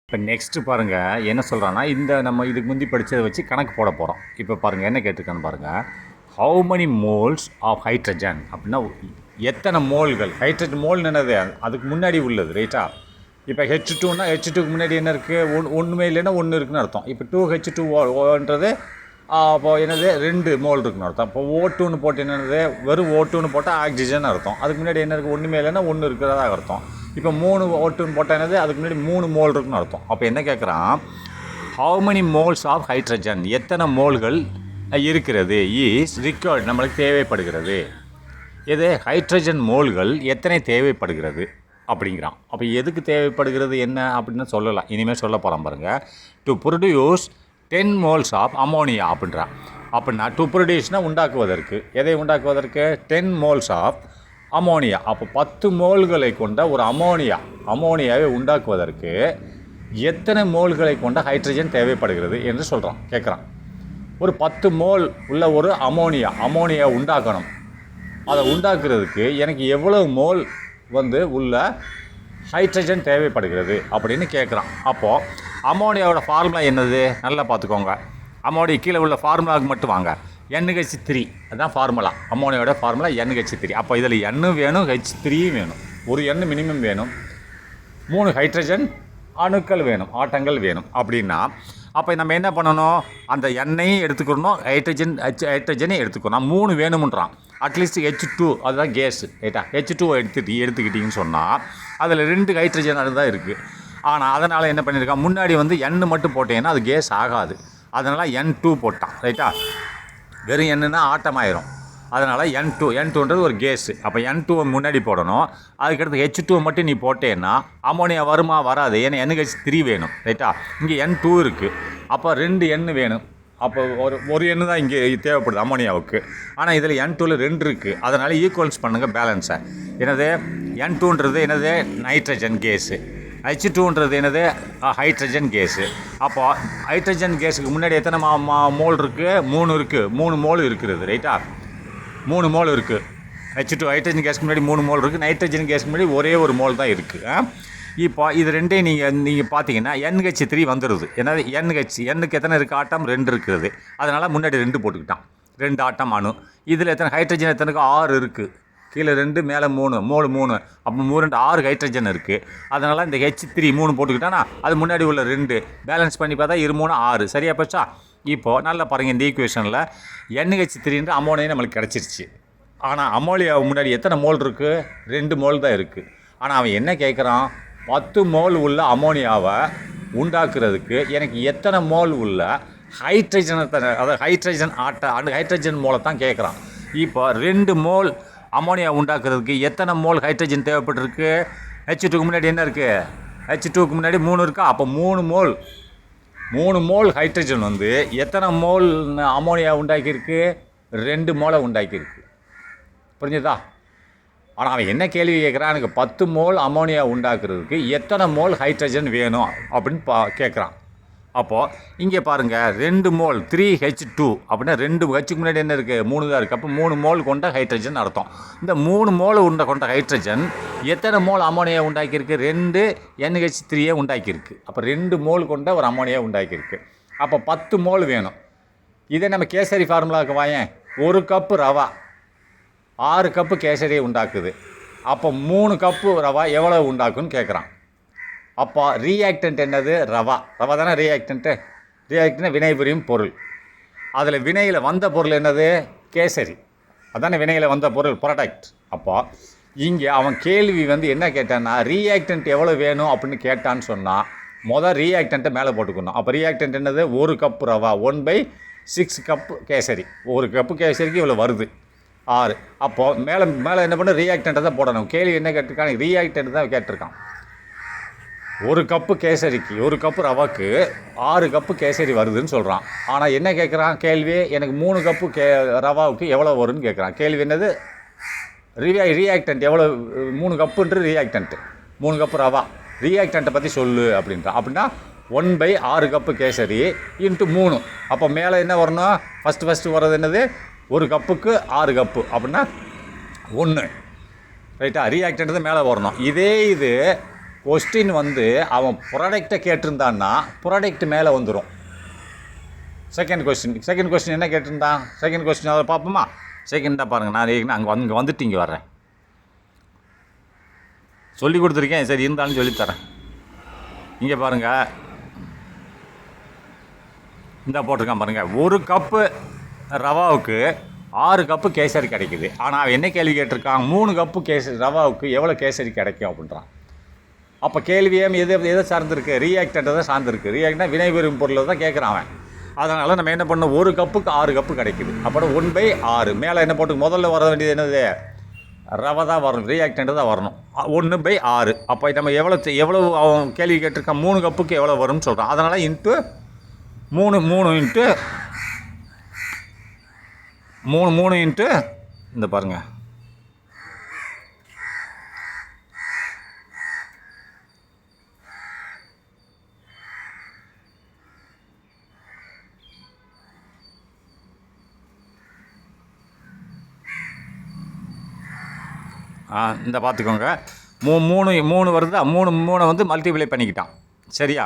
இப்போ நெக்ஸ்ட்டு பாருங்கள் என்ன சொல்கிறான்னா, இந்த நம்ம இதுக்கு முந்தி படித்ததை வச்சு கணக்கு போட போகிறோம். இப்போ பாருங்கள் என்ன கேட்டிருக்கான்னு பாருங்கள். How many moles of hydrogen அப்படின்னா எத்தனை மோல்கள் ஹைட்ரஜன் மோல்னு என்னது அதுக்கு முன்னாடி உள்ளது ரைட்டா. இப்போ H2னா H2க்கு முன்னாடி என்ன இருக்குது, ஒன்றுமே இல்லைன்னா ஒன்று இருக்குன்னு அர்த்தம். இப்போ 2H2ஓன்றது அப்போ என்னது 2 மோல் இருக்குன்னு அர்த்தம். இப்போ O2ன்னு போட்டு என்னது வெறும் O2ன்னு போட்டால் ஆக்சிஜன் அர்த்தம். அதுக்கு முன்னாடி என்ன இருக்குது, ஒன்றுமே இல்லைன்னா ஒன்று இருக்கிறதா அர்த்தம். இப்போ 3 O2ன்னு போட்டால் என்னது அதுக்கு முன்னாடி 3 மோல் இருக்குன்னு அர்த்தம். அப்போ என்ன கேட்குறான், how many moles of hydrogen எத்தனை மோல்கள் இருக்கிறது இஸ் ரிக்வயர்ட் நம்மளுக்கு தேவைப்படுகிறது. இது ஹைட்ரஜன் மோல்கள் எத்தனை தேவைப்படுகிறது அப்படிங்கிறான். அப்போ எதுக்கு தேவைப்படுகிறது என்ன அப்படின்னு சொல்லலாம், இனிமேல் சொல்ல போகிறோம் பாருங்கள். To produce 10 moles of ammonia அப்படின்றான். அப்படின்னா டு ப்ரொடியூஸ்னால் உண்டாக்குவதற்கு, எதை உண்டாக்குவதற்கு 10 மோல்ஸ் ஆஃப் அமோனியா. அப்போ 10 மோல்களை கொண்ட ஒரு அமோனியாவை உண்டாக்குவதற்கு எத்தனை மோல்களை கொண்ட ஹைட்ரஜன் தேவைப்படுகிறது என்று சொல்கிறான், கேட்குறான். ஒரு 10 மோல் உள்ள ஒரு அமோனியா உண்டாக்கணும். அதை உண்டாக்குறதுக்கு எனக்கு எவ்வளவு மோல் உள்ள ஹைட்ரஜன் தேவைப்படுகிறது அப்படின்னு கேட்குறான். அப்போது அமோனியாவோட ஃபார்முலா என்னது நல்லா பார்த்துக்கோங்க. அமோனியா கீழே உள்ள ஃபார்முலாவுக்கு மட்டும் வாங்க. NH3 அதுதான் ஃபார்முலா, அமோனியாவோட ஃபார்முலா NH3. அப்போ இதில் N வேணும், H3 வேணும், ஒரு N மினிமம் வேணும், 3 ஹைட்ரஜன் அணுக்கள் வேணும், ஆட்டங்கள் வேணும். அப்படின்னா அப்போ நம்ம என்ன பண்ணணும், அந்த எண்ணெயும் எடுத்துக்கணும், ஹைட்ரஜனையும் எடுத்துக்கணும். 3 வேணுமுன்றான். அட்லீஸ்ட் H2 அதுதான் கேஸு ரைட்டா. H2 எடுத்துக்கிட்டிங்கன்னு சொன்னால் அதில் 2 ஹைட்ரஜன் தான் இருக்குது. ஆனால் அதனால் என்ன பண்ணியிருக்கான், முன்னாடி N மட்டும் போட்டேன்னா அது கேஸ் ஆகாது. அதனால் N2 போட்டான் ரைட்டா. வெறும் என்னன்னா ஆட்டமாயிரும். அதனால் N2ன்றது ஒரு கேஸு. அப்போ N2 முன்னாடி போடணும். அதுக்கடுத்து H2 மட்டும் நீ போட்டேன்னா அமோனியா வருமா, வராது. ஏன்னா NH3 வேணும் ரைட்டா. இங்கே N2 இருக்குது. அப்போ 2 N வேணும். அப்போ ஒரு N தான் இங்கே தேவைப்படுது அமோனியாவுக்கு. ஆனால் இதில் N2ல் 2 இருக்குது. அதனால் ஈக்குவல்ஸ் பண்ணுங்கள் பேலன்ஸை. என்னது N2ன்றது என்னது நைட்ரஜன் கேஸு, H2ன்றது என்னது ஹைட்ரஜன் கேஸு. அப்போ ஹைட்ரஜன் கேஸுக்கு முன்னாடி எத்தனை மோல் இருக்குது, 3 இருக்குது. 3 மோல் இருக்கிறது ரைட்டா. 3 மோல் இருக்குது. H2 ஹைட்ரஜன் கேஸுக்கு முன்னாடி 3 மோல் இருக்குது. நைட்ரஜன் கேஸுக்கு முன்னாடி ஒரே ஒரு மோல் தான் இருக்குது. இப்போ இது ரெண்டையும் நீங்கள் பார்த்தீங்கன்னா NH3 வந்துடுது. ஏன்னா Nக்கு எத்தனை இருக்குது, ஆட்டம் 2 இருக்கிறது. அதனால் முன்னாடி 2 போட்டுக்கிட்டான், 2 ஆட்டம் அணு. இதில் எத்தனை ஹைட்ரஜன் எத்தனைக்கு 6 இருக்குது. கீழே 2 மேலே 3 மோல் 3. அப்போ 6 ஹைட்ரஜன் இருக்குது. அதனால் இந்த H3 3 போட்டுக்கிட்டானா அது முன்னாடி உள்ள 2 பேலன்ஸ் பண்ணி பார்த்தா 2 3 6 சரியா போச்சா. இப்போது நல்லா பாருங்கள், இந்த ஈக்குவேஷனில் NH3ன்ற அமோனியா நம்மளுக்கு கிடச்சிருச்சு. ஆனால் அமோனியா முன்னாடி எத்தனை மோல் இருக்குது, 2 மோல் தான் இருக்குது. ஆனால் அவன் என்ன கேட்குறான், 10 மோல் உள்ள அமோனியாவை உண்டாக்குறதுக்கு எனக்கு எத்தனை மோல் உள்ள ஹைட்ரஜனை, அதாவது ஹைட்ரஜன் மோலை தான் கேட்குறான். இப்போ 2 மோல் அமோனியா உண்டாக்குறதுக்கு எத்தனை மோல் ஹைட்ரஜன் தேவைப்பட்டிருக்கு. H2க்கு முன்னாடி என்ன இருக்குது, H2க்கு முன்னாடி 3 இருக்கா. அப்போ 3 மோல் ஹைட்ரஜன் எத்தனை மோல் அமோனியா உண்டாக்கியிருக்கு, 2 மோலை உண்டாக்கியிருக்கு. புரிஞ்சுதா. ஆனால் அவன் என்ன கேள்வி கேட்குறான், எனக்கு 10 மோல் அமோனியா உண்டாக்குறதுக்கு எத்தனை மோல் ஹைட்ரஜன் வேணும் அப்படின்னு கேட்குறான். அப்போது இங்கே பாருங்கள், 2 மோல் 3H2 அப்படின்னா 2 ஹெச்சுக்கு முன்னாடி என்ன இருக்குது, 3 தான் இருக்குது. அப்போ 3 மோல் கொண்ட ஹைட்ரஜன் அர்த்தம். இந்த 3 மோல் கொண்ட ஹைட்ரஜன் எத்தனை மோல் அமோனியா உண்டாக்கியிருக்கு, 2 NH3 உண்டாக்கியிருக்கு. அப்போ 2 மோல் கொண்ட ஒரு அமோனியா உண்டாக்கியிருக்கு. அப்போ 10 மோல் வேணும். இதே நம்ம கேசரி ஃபார்முலாவுக்கு வாயேன், 1 கப்பு ரவா 6 கப்பு கேசரியை உண்டாக்குது. அப்போ 3 கப்பு ரவா எவ்வளோ உண்டாக்குன்னு கேட்குறான். அப்போ ரியாக்டன்ட் என்னது, ரவா தானே ரியாக்டன்ட்டு. ரியாக்டன்ட் வினை புரியும் பொருள். அதில் வினையில் வந்த பொருள் என்னது, கேசரி. அதானே வினையில் வந்த பொருள், ப்ராடக்ட். அப்போ இங்கே அவன் கேள்வி என்ன கேட்டான்னா, ரியாக்டன்ட் எவ்வளோ வேணும் அப்படின்னு கேட்டான்னு சொன்னால் ரியாக்டன்ட்டை மேலே போட்டுக்கணும். அப்போ ரியாக்டன்ட் என்னது, 1 cup rava 1/6 cup kesari. 1 cup கேசரிக்கு இவ்வளோ வருது 6. அப்போது மேலே என்ன பண்ண, ரியாக்டன்ட்டை தான் போடணும். கேள்வி என்ன கேட்டிருக்கான், ரியாக்டன்ட் தான் கேட்டிருக்கான். 1 கப்பு கேசரிக்கு 1 கப்பு ரவாக்கு 6 கப்பு கேசரி வருதுன்னு சொல்கிறான். ஆனால் என்ன கேட்குறான் கேள்வி, எனக்கு 3 கப்பு ரவாவுக்கு எவ்வளோ வரும்னு கேட்குறான். கேள்வி என்னது, ரியாக்டன்ட் எவ்வளோ, 3 கப்புன்ற ரியாக்டன்ட்டு, 3 கப்பு ரவா ரியாக்டன்ட்டை பற்றி சொல்லு அப்படின்றான். அப்படின்னா 1/6 கப்பு கேசரி இன்ட்டு 3. அப்போ மேலே என்ன வரணும், ஃபஸ்ட்டு வர்றது என்னது, 1 கப்புக்கு 6 கப்பு அப்படின்னா 1 ரைட்டா. ரியாக்டன்ட் தான் மேலே வரணும். இதே இது கொஸ்டின் வந்து அவன் ப்ராடக்டை கேட்டிருந்தான்னா ப்ராடக்ட் மேலே வந்துடும். செகண்ட் கொஸ்டின் என்ன கேட்டிருந்தான்? செகண்ட் கொஸ்டின் அதை பார்ப்போமா? செகண்டாக பாருங்கள், நான் அங்கே வந்துட்டு இங்கே வர்றேன், சொல்லி கொடுத்துருக்கேன், சரி இருந்தாலும் சொல்லித்தரேன். இங்கே பாருங்கள், இந்த போட்டிருக்கான் பாருங்கள், 1 கப்பு ரவாவுக்கு 6 கப்பு கேசரி கிடைக்குது. ஆனால் அவன் என்ன கேள்வி கேட்டிருக்கான்? 3 கப்பு ரவாவுக்கு எவ்வளோ கேசரி கிடைக்கும் அப்படின்றான். அப்போ கேள்வியே எதை சார்ந்திருக்கு? ரியாக்டண்ட்டை தான் சார்ந்திருக்கு. ரியாக்ட்னா வினை பெறும் பொருளை தான் கேட்குறான் அவன். அதனால் நம்ம என்ன பண்ணோம், 1 கப்புக்கு 6 கப்பு கிடைக்குது. அப்புறம் 1/6 மேலே என்ன போட்டு முதல்ல வர வேண்டியது என்னது? ரவை தான் வரணும், ரியாக்டண்ட்டு தான் வரணும். 1/6. அப்போ நம்ம எவ்வளவு அவன் கேள்வி கேட்டிருக்கான்? 3 கப்புக்கு எவ்வளோ வரும்னு சொல்கிறான். அதனால் இன்ட்டு 3 இன்ட்டு இந்த பாருங்கள், இந்த பார்த்துக்கோங்க, 3 வருதா? 3 வந்து மல்டிப்ளை பண்ணிக்கிட்டான், சரியா?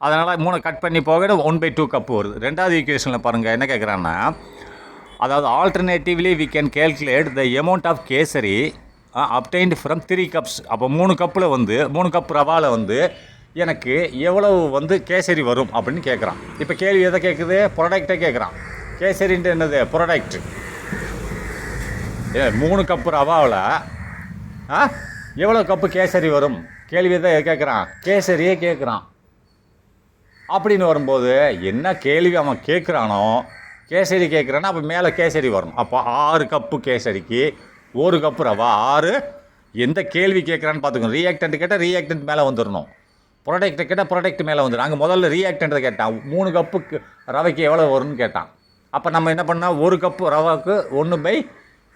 அதனால் 3 கட் பண்ணி போக 1/2 கப்பு வருது. ரெண்டாவது ஈக்குவேஷனில் பாருங்கள் என்ன கேட்குறான்னா, அதாவது alternatively we can calculate the amount of kesari obtained from 3 cups. அப்போ 3 கப்பில் வந்து 3 கப் ரவாவில் வந்து எனக்கு எவ்வளவு வந்து கேசரி வரும் அப்படின்னு கேட்குறான். இப்போ கேள்வி எதை கேட்குது? ப்ராடக்டை கேட்குறான். கேசரின்ட்டு என்னது? ப்ராடக்ட். 3 கப்பு ரவாவில் எவ்வளோ கப்பு கேசரி வரும்? கேள்வி எதை கேட்குறான்? கேசரியே கேட்குறான். அப்படின்னு வரும்போது என்ன கேள்வி அவன் கேட்குறானோ, கேசரி கேட்குறான்னா அப்போ மேலே கேசரி வரணும். அப்போ 6 கப்பு கேசரிக்கு 1 கப்பு ரவா. 6 எந்த கேள்வி கேட்குறான்னு பார்த்துக்கணும். ரியாக்டன்ட் கேட்டால் ரியாக்டன்ட் மேலே வந்துடணும், ப்ராடக்ட்டை கேட்டால் ப்ராடக்ட் மேலே வந்துடும். அங்கே முதல்ல ரியாக்டன்ட்டை கேட்டான், 3 கப்புக்கு ரவைக்கு எவ்வளோ வரும்னு கேட்டான். அப்போ நம்ம என்ன பண்ணால் 1 கப்பு ரவாவுக்கு 1/,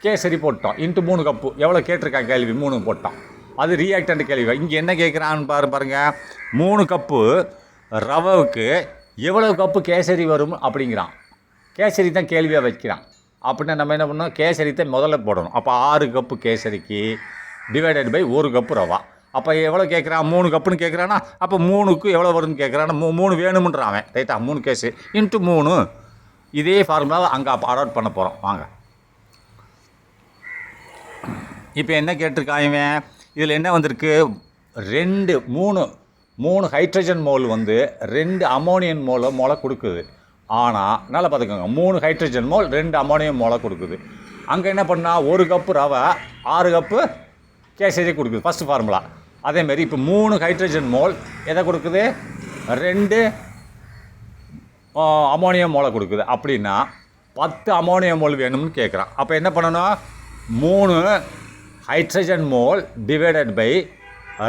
கேசரி போட்டோம், இன்ட்டு 3 கப்பு எவ்வளோ கேட்டிருக்கான் கேள்வி, 3 போட்டோம். அது ரியாக்டன்ட் கேள்வி. இங்கே என்ன கேட்குறான்னு பாருங்கள், 3 கப்பு ரவாவுக்கு எவ்வளோ கப்பு கேசரி வரும் அப்படிங்கிறான். கேசரி தான் கேள்வியாக வைக்கிறான். அப்படின்னா நம்ம என்ன பண்ணோம், கேசரி தான் முதல்ல போடணும். அப்போ 6 கப்பு கேசரிக்கு டிவைடட் பை 1 கப்பு ரவா. அப்போ எவ்வளோ கேட்குறான்? 3 கப்புன்னு கேட்குறான்னா அப்போ 3க்கு எவ்வளோ வரும்னு கேட்குறான்னா 3 வேணுமுன்றான் அவன், ரைட்டா? 3 கேசரி இன்ட்டு 3. இதே ஃபார்முலாவை அங்கே அடாப்ட் பண்ண போகிறோம் வாங்க. இப்போ என்ன கேட்டிருக்கான் இவன்? இதில் என்ன வந்திருக்கு? 3 ஹைட்ரஜன் மோல் வந்து 2 அமோனியன் மோலை கொடுக்குது. ஆனால் நல்லா பார்த்துக்கோங்க, 3 ஹைட்ரஜன் மோல் 2 அமோனியம் மோலை கொடுக்குது. அங்கே என்ன பண்ணால் 1 கப்பு ரவை 6 கப்பு கேசரி கொடுக்குது, ஃபஸ்ட்டு ஃபார்முலா. அதேமாரி இப்போ 3 ஹைட்ரஜன் மோல் எதை கொடுக்குது? 2 அமோனியம் மோலை கொடுக்குது. அப்படின்னா 10 அமோனியம் மோல் வேணும்னு கேட்குறான். அப்போ என்ன பண்ணணும்? 3 hydrogen mole divided by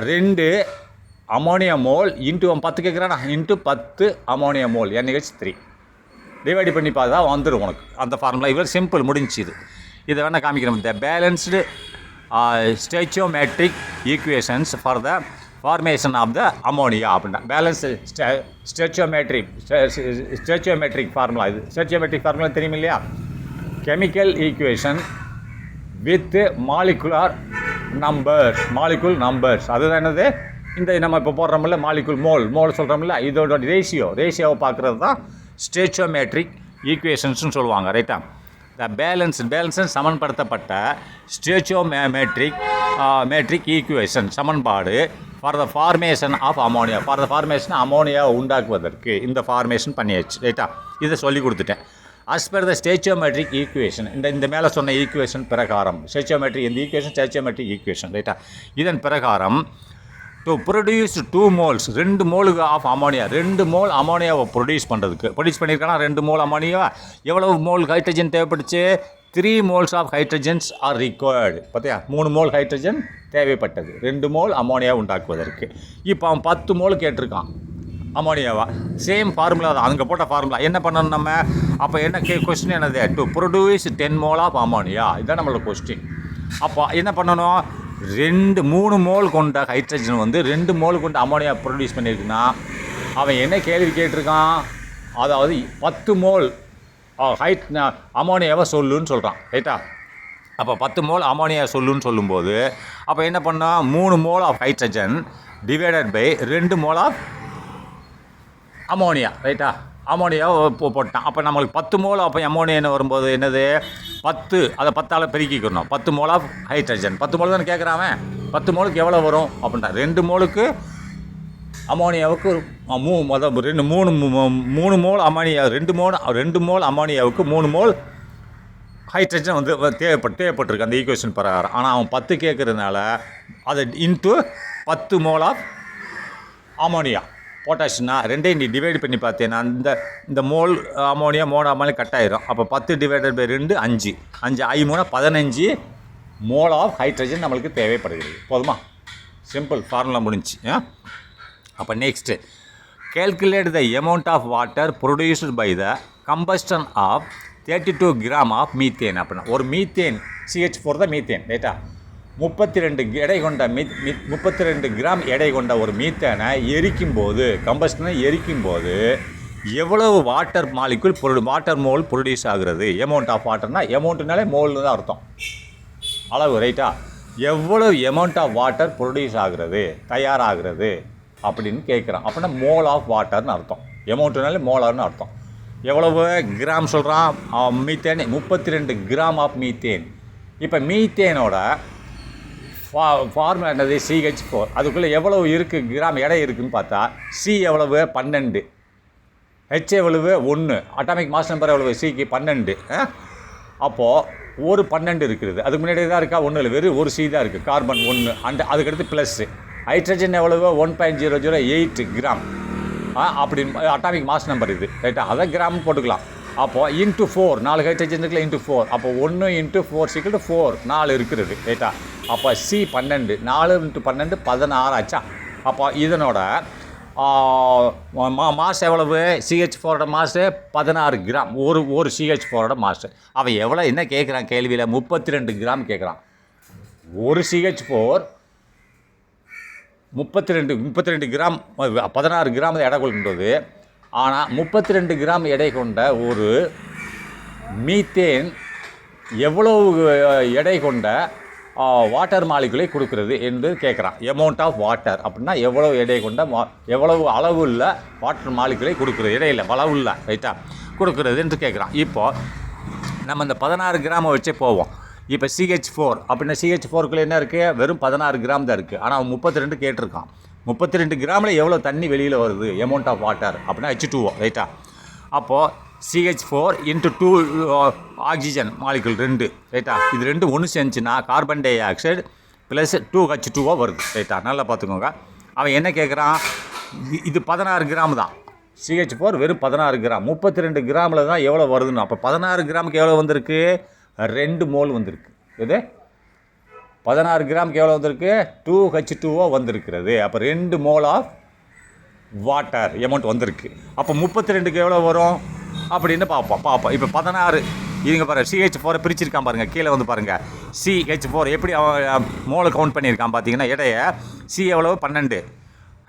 2 ammonia mole into 10 கேட்குறானா, into 10 ammonia mole NH3 divide பண்ணி பார்த்தா வந்துடும் உனக்கு அந்த ஃபார்முலா. இவ்வளோ சிம்பிள், முடிஞ்சு. இதை வேணால் காமிக்கிறோம். The balanced stoichiometric equations for the formation of the ammonia அப்படின்னா பேலன்ஸ் ஸ்டேச்சியோமெட்ரிக் ஃபார்முலா. இது ஸ்டேச்சியோமெட்ரிக் ஃபார்முலா தெரியும் இல்லையா? Chemical equation with molecular numbers. அதுதான் என்னது? இந்த நம்ம இப்போ போடுறோம்ல மாலிகுல் மோல் சொல்கிறோம்ல, இதோட ரேஷியோவை பார்க்குறது தான் ஸ்டேச்சியோமெட்ரிக் ஈக்குவேஷன்ஸ்னு சொல்லுவாங்க, ரைட்டா? த பேலன்ஸ் சமன்படுத்தப்பட்ட ஸ்டேச்சியோமெட்ரிக் ஈக்குவேஷன் சமன்பாடு for the formation of ammonia. For the formation அமோனியாவை உண்டாக்குவதற்கு இந்த ஃபார்மேஷன் பண்ணியாச்சு, ரைட்டா? இதை சொல்லி கொடுத்துட்டேன். as per the stoichiometric equation, இந்த மேலே சொன்ன ஈக்குவேஷன் பிரகாரம், ஸ்டேச்சியோமெட்ரிக் ஈக்குவேஷன் ரைட்டா? இதன் பிரகாரம் டு ப்ரொடியூஸ் 2 moles 2 மோலுக்கு ஆஃப் அமோனியா, 2 மோல் அமோனியாவை ப்ரொடியூஸ் பண்ணியிருக்கானா 2 மோல் அமோனியா. எவ்வளவு மோல் ஹைட்ரஜன் தேவைப்பட்டுச்சு? 3 moles of hydrogens are required. பார்த்தியா, 3 மோல் ஹைட்ரஜன் தேவைப்பட்டது 2 மோல் அமோனியா உண்டாக்குவதற்கு. இப்போ அவன் 10 மோல் கேட்டிருக்கான் அமோனியாவா. சேம் ஃபார்முலா தான், அங்கே போட்ட ஃபார்முலா. என்ன பண்ணணும் நம்ம? அப்போ என்ன கொஸ்டின் என்னது? To produce 10 mole of ammonia, இதுதான் நம்மளோட கொஸ்டின். அப்போ என்ன பண்ணணும்? 3 மோல் கொண்ட ஹைட்ரஜன் வந்து 2 மோல் கொண்ட அமோனியா ப்ரொடியூஸ் பண்ணியிருக்குன்னா அவன் என்ன கேள்வி கேட்டிருக்கான்? அதாவது 10 மோல் அமோனியாவை சொல்லுன்னு சொல்கிறான், ரைட்டா? அப்போ 10 மோல் அமோனியா சொல்லுன்னு சொல்லும்போது அப்போ என்ன பண்ணால் 3 mole of hydrogen divided by 2 mole of ammonia, ரைட்டா? அமோனியாவை போட்டான். அப்போ நம்மளுக்கு 10 மோல் அப்போ அமோனியா வரும்போது என்னது 10, அதை 10ஆல் பெருக்கிக்கணும். 10 மோல் ஆஃப் ஹைட்ரஜன். 10 மோல் தானே கேட்குறான். 10 மோலுக்கு எவ்வளோ வரும் அப்படின்னா 2 மோலுக்கு அமோனியாவுக்கு 3 மோல் அமோனியா, 2 மோல் அமோனியாவுக்கு 3 மோல் ஹைட்ரஜன் வந்து தேவைப்பட்டிருக்கு அந்த ஈக்குவேஷன் பிரகாரம். ஆனால் அவன் 10 கேட்குறதுனால அதை இன்ட்டு 10 மோல் ஆஃப் அமோனியா பொட்டாசியம்னா ரெண்டையும் நீ டிவைட் பண்ணி பார்த்தேன்னா இந்த மோல் அமோனியா கட் ஆயிரும். அப்போ 10 divided by 2 5 5 3 15 mole of hydrogen நம்மளுக்கு தேவைப்படுகிறது. போதுமா? சிம்பிள் ஃபார்முலா முடிஞ்சு. அப்போ next calculate the amount of water produced by the combustion of 32 gram of methane. அப்படின்னா ஒரு மீத்தேன் CH4 தான் மீத்தேன், ரைட்டா? 32 எடை கொண்ட 32 கிராம் எடை கொண்ட ஒரு மீத்தேனை எரிக்கும்போது, கம்பஸ்டனை எரிக்கும்போது எவ்வளவு வாட்டர் மோல் ப்ரொடியூஸ் ஆகுறது? எமௌண்ட் ஆஃப் வாட்டர்னா எமௌண்ட்னாலே மோல்னு தான் அர்த்தம், அளவு, ரைட்டா? எவ்வளவு எமௌண்ட் ஆஃப் வாட்டர் ப்ரொடியூஸ் ஆகுறது, தயாராகிறது அப்படின்னு கேட்குறான். அப்படின்னா மோல் ஆஃப் வாட்டர்னு அர்த்தம். எமௌண்ட்னாலே மோலார்னு அர்த்தம். எவ்வளவு கிராம் சொல்கிறான்? Methane 32 gram of methane. இப்போ மீத்தேனோட ஃபார்முலா என்னது? CH4. அதுக்குள்ளே எவ்வளவு இருக்குது கிராம் எடை இருக்குதுன்னு பார்த்தா C எவ்வளவு? 12. H எவ்வளவு? 1. அட்டாமிக் மாஸ் நம்பர் எவ்வளவு? Cக்கு 12. அப்போது ஒரு 12 இருக்குது. அதுக்கு முன்னாடி தான் இருக்கா? 1 இல்லை, வெறும் ஒரு C தான் இருக்குது, கார்பன் 1. அதுக்கடுத்து ப்ளஸ்ஸு. ஹைட்ரஜன் எவ்வளவு? 1.008 கிராம். அப்படின்னு அட்டாமிக் மாஸ் நம்பர் இது, ரைட்டா? அதை கிராம் போட்டுக்கலாம். அப்போது இன்ட்டு 4, 4 ஹைட்ரஜன் இருக்குல்ல, இன்ட்டு 4. அப்போ 1 × 4 = 4, 4 இருக்கிறது, ரைட்டா? அப்போ C 12, 4 × 12 16 ஆச்சா? அப்போ இதனோட மாஸ் எவ்வளவு? CH4ஓட மாசு 16 கிராம். ஒரு CH4ஓட மாசு. அவன் எவ்வளோ என்ன கேட்குறான் கேள்வியில்? 32 கிராம் கேட்குறான். ஒரு CH4 32 கிராம் 16 கிராம் எடை கொண்டது. ஆனால் 32 கிராம் எடை கொண்ட ஒரு மீத்தேன் எவ்வளவு எடை கொண்ட வாட்டர் மாலிகுலை கொடுக்குறது என்று கேட்குறான். எமௌண்ட் ஆஃப் வாட்டர் அப்படின்னா எவ்வளவு எடை கொண்ட எவ்வளவு அளவு உள்ள வாட்டர் மாலிகுலை கொடுக்குறது, இடையில அளவுள்ள, ரைட்டா, கொடுக்குறது என்று கேட்குறான். இப்போது நம்ம இந்த 16 கிராமை வச்சே போவோம். இப்போ CH4 அப்படின்னா CH4க்குள்ளே என்ன இருக்குது? வெறும் 16 கிராம் தான் இருக்குது. ஆனால் அவன் 32 கேட்டிருக்கான். 32 கிராமில் எவ்வளோ தண்ணி வெளியில் வருது எமௌண்ட் ஆஃப் வாட்டர் அப்படின்னா H2O, ரைட்டா? அப்போது CH4 × 2 ஆக்சிஜன் மாலிகுல் 2, ரைட்டா? இது 2 ஒன்று செஞ்சுன்னா carbon dioxide plus 2H2O வருது, ரைட்டா? நல்லா பார்த்துக்கோங்க. அவன் என்ன கேட்குறான்? இது 16 கிராம் தான். CH4 வெறும் 16 கிராம். 32 கிராமில் தான் எவ்வளோ வருதுன்னு. அப்போ 16 கிராமுக்கு எவ்வளோ வந்திருக்கு? 2 மோல் வந்திருக்கு. இது 16 கிராமுக்கு எவ்வளோ வந்திருக்கு? 2H2O வந்திருக்கிறது. அப்போ 2 மோல் ஆஃப் வாட்டர் எமௌண்ட் வந்திருக்கு. அப்போ 32க்கு எவ்வளோ வரும் அப்படின்னு பார்ப்போம். இப்போ 16 இதுங்க பாருங்கள், CH4 பிரிச்சிருக்கான் பாருங்கள், கீழே வந்து பாருங்கள். CH4 எப்படி அவன் மோலை கவுண்ட் பண்ணியிருக்கான் பார்த்தீங்கன்னா, எடைய C எவ்வளவு? 12,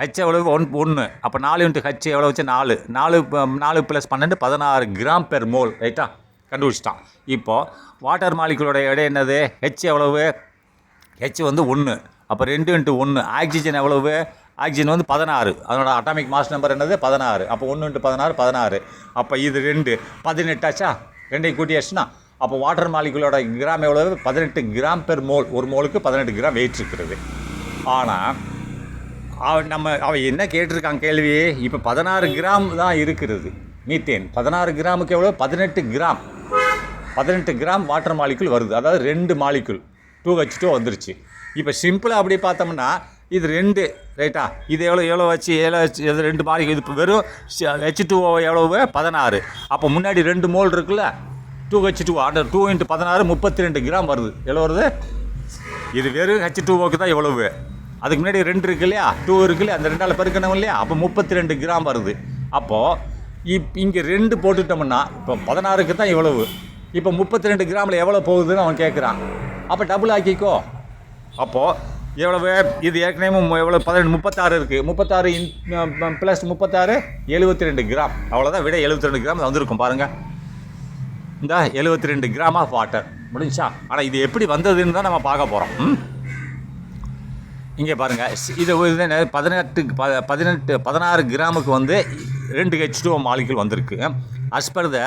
H எவ்வளவு? 1. அப்போ 4 × H எவ்வளோ வச்சு? 4 + 12 16 கிராம் பெர் மோல், ரைட்டா? கண்டுபிடிச்சிட்டான். இப்போது வாட்டர் மாலிகுலோட எடை என்னது? H எவ்வளவு? H வந்து 1. அப்போ 2 × 1. ஆக்சிஜன் எவ்வளவு? ஆக்சிஜன் வந்து 16. அதனோட அட்டாமிக் மாஸ் நம்பர் என்னது? 16. அப்போ 1 × 16 16. அப்போ இது 2 18 ஆச்சா? 2ஐயும் கூட்டியாச்சுன்னா அப்போ வாட்டர் மாலிகுலோட கிராம் எவ்வளவு? 18 கிராம் பெர் மோல். ஒரு மோலுக்கு 18 கிராம் வெயிட் இருக்கிறது. ஆனால் அவன் என்ன கேட்டிருக்கான் கேள்வி? இப்போ 16 கிராம் தான் இருக்கிறது மீத்தேன். 16 கிராமுக்கு எவ்வளோ? 18 கிராம். 18 கிராம் வாட்டர் மாலிகுல் வருது. அதாவது 2 மாலிகுல் 2H2 வந்துருச்சு. இப்போ சிம்பிளாக அப்படி பார்த்தோம்னா இது 2, ரைட்டா? இது எவ்வளோ வச்சு 2 மாலிகுல். இது இப்போ வெறும் H2O எவ்வளவு? 16. அப்போ முன்னாடி 2 மோல் இருக்குல்ல, 2H2 2 × 16 32 கிராம் வருது. எவ்வளோ வருது? இது வெறும் H2Oக்கு தான் எவ்வளவு? அதுக்கு முன்னாடி 2 இருக்கு இல்லையா, 2 இருக்கு இல்லையா, அந்த 2ஆல் பெருக்கணும் இல்லையா? அப்போ 32 கிராம் வருது. அப்போது இங்கே 2 போட்டுட்டோம்னா இப்போ 16க்கு தான் இவ்வளவு. இப்போ 32 கிராமில் எவ்வளோ போகுதுன்னு அவன் கேட்குறான். அப்போ டபுள் ஆக்கிக்கோ. அப்போது எவ்வளவு? இது ஏற்கனவே எவ்வளோ? 36 இருக்குது. 36 + 36 72 கிராம். அவ்வளோதான் விட. 72 கிராம் வந்திருக்கும் பாருங்கள். இந்த 72 கிராம் ஆஃப் வாட்டர் முடிஞ்சா. ஆனால் இது எப்படி வந்ததுன்னு தான் நம்ம பார்க்க போகிறோம். இங்கே பாருங்கள், இது 16 கிராமுக்கு வந்து 2 H2O மாலிகுல் வந்திருக்கு. அஸ் பர் த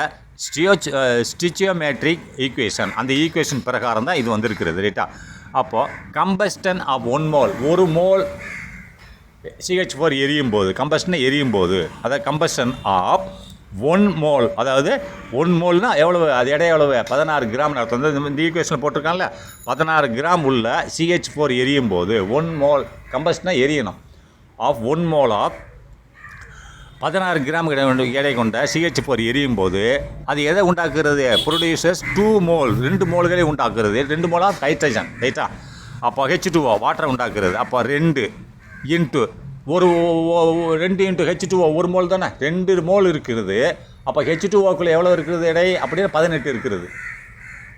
ஸ்டிச்சியோமெட்ரிக் ஈக்குவேஷன், அந்த ஈக்குவேஷன் பிரகாரம் தான் இது வந்திருக்கிறது, ரைட்டா? அப்போது combustion of 1 mole, 1 mole CH4 எரியும் போது, கம்பஸ்டனை எரியும் போது, அதாவது கம்பஸ்டன் ஆஃப் 1 மோல், அதாவது 1 மோல்னால் எவ்வளவு, அது எடை எவ்வளவு, 16 கிராம் அர்த்தம். இந்த ஈக்குவேஷனில் போட்டிருக்காங்கல்ல, 16 கிராம் உள்ள CH4 எரியும் போது 1 மோல் கம்பஸ்டனை எரியணும் ஆஃப் 1 மோல் ஆஃப் 16 கிராம் எடை கொண்ட CH4 எரியும் போது அது எதை உண்டாக்குறது? ப்ரொடியூசர்ஸ் 2 மோல், 2 மோல்களை உண்டாக்குறது, 2 மோல் ஆஃப் ஹைட்ரஜன், ரைட்டா? அப்போ H2O வாட்டரை உண்டாக்குறது. அப்போ 2 இன்ட்டு 2 இன்ட்டு H2O 1 மோல் தானே, 2 மோல் இருக்கிறது. அப்போ H2Oக்குள்ளே எவ்வளோ இருக்கிறது எடை அப்படின்னு 18 இருக்கிறது.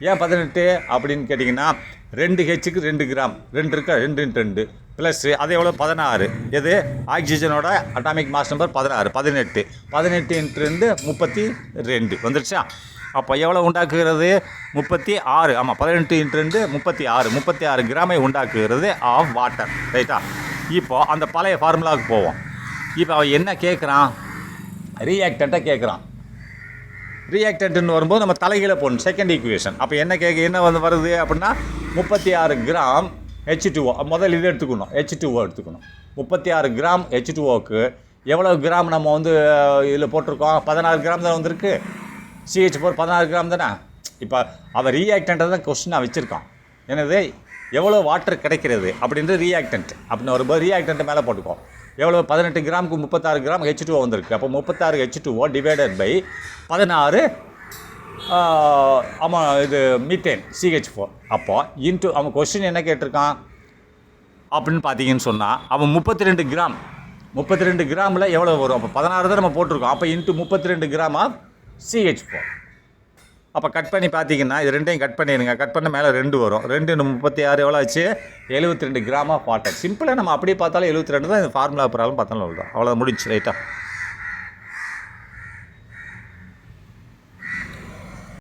ஏன் 18 அப்படின்னு கேட்டிங்கன்னா 2Hக்கு 2 கிராம், 2 இருக்கா, 2 இன்ட்டு 2 ப்ளஸ் அது எவ்வளோ 16, எது ஆக்சிஜனோட அட்டாமிக் மாஸ் நம்பர் 16, 18 இன்ட்டு 2 32 வந்துருச்சா? அப்போ எவ்வளோ உண்டாக்குகிறது? 36, ஆமாம், 18 இன்ட்டு 2 36 கிராமை உண்டாக்குகிறது ஆஃப் வாட்டர், ரைட்டா? இப்போ அந்த பழைய ஃபார்முலாவுக்கு போவோம். இப்போ அவன் என்ன கேட்குறான்? ரியாக்டண்ட்டை கேட்குறான். ரியாக்டன்ட்னு வரும்போது நம்ம தலைகீழ போடணும், செகண்ட் ஈக்குவேஷன். அப்போ என்ன வருது அப்படின்னா 36 கிராம் H2O, முதல் இது எடுத்துக்கணும், H2O எடுத்துக்கணும். 36 கிராம் H2Oக்கு எவ்வளோ கிராம் நம்ம வந்து இதில் போட்டிருக்கோம்? 16 கிராம் தான் வந்திருக்கு. CH4 16 கிராம் தானே. இப்போ அவன் ரியாக்டண்ட்டை தான் கொஸ்டினாக வச்சுருக்கான். என்னது, எவ்வளோ வாட்டர் கிடைக்கிறது அப்படின்றது ரியாக்டன்ட் அப்படின்னு வரும்போது ரியாக்டண்ட்டு மேலே போட்டுக்கோ. எவ்வளோ? 18 கிராமுக்கு 36 கிராம் H2O வந்திருக்கு. அப்போ 36 H2O டிவைடட் பை 16, ஆமாம், இது மீத்தேன் CH4. அப்போ இன்ட்டு அவன் கொஸ்டின் என்ன கேட்டிருக்கான் அப்படின்னு பார்த்தீங்கன்னு சொன்னால், அவன் 32 கிராமில் எவ்வளோ வரும்? அப்போ 16 தான் நம்ம போட்டிருக்கோம். அப்போ இன்ட்டு 32 கிராம் ஆஃப் CH4. அப்போ கட் பண்ணி பார்த்தீங்கன்னா இது ரெண்டையும் கட் பண்ணிடுங்க. கட் பண்ண மேலே 2 வரும். 2 36 எவ்வளோ ஆச்சு? 72 கிராம் ஆஃப் வாட்டர். சிம்பிளாக நம்ம அப்படியே பார்த்தாலும் 72 தான். இந்த ஃபார்முலா ப்ராப்ளம் பார்த்தாலும் அவ்வளோதான். முடிஞ்சு, ரைட்டா?